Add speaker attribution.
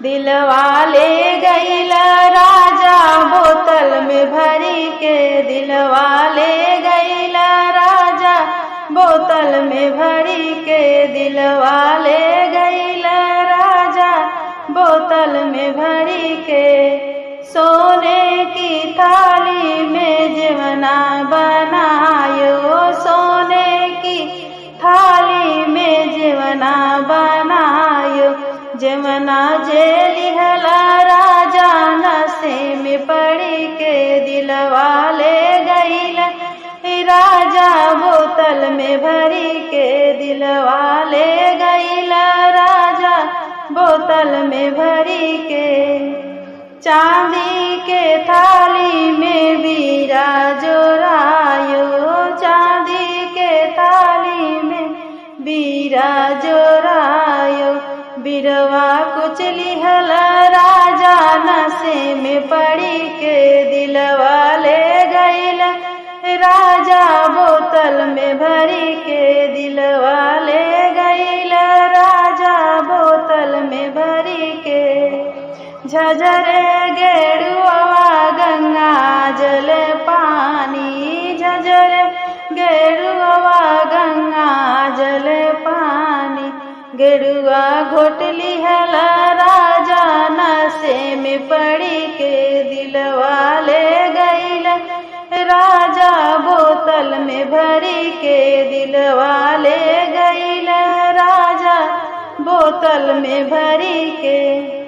Speaker 1: दिलवा ले गईला राजा बोतल में भरी के, दिलवा ले गईला राजा बोतल में भरी के, दिलवा ले गईला राजा बोतल में भरी के। सोने की थाली में जेवना बनायो, सोने की थाली में जेवना बनायो, जेवना जे लिहला राजा नशे में पड़ी के, दिलवा ले गईला राजा बोतल में भरी के, दिलवा ले गईला राजा बोतल में भरी के। चांदी के थाली में बीरा जोरायो, चांदी के थाली में बीरा जोरायो, बिरवा कुछ लिहला राजा नशे में पड़ी के, दिलवा ले गईला राजा बोतल में भरी के, दिलवा ले गईला राजा बोतल में भरी के। झझरे गेरुआ गंगा जल पानी, झझरे गेरुआ गंगा जल पानी, गेरुआ घोट लिहला राजा नशे में पड़ी के, दिलवा ले गईला राजा बोतल में भरी के, दिलवा ले गईला राजा बोतल में भरी के।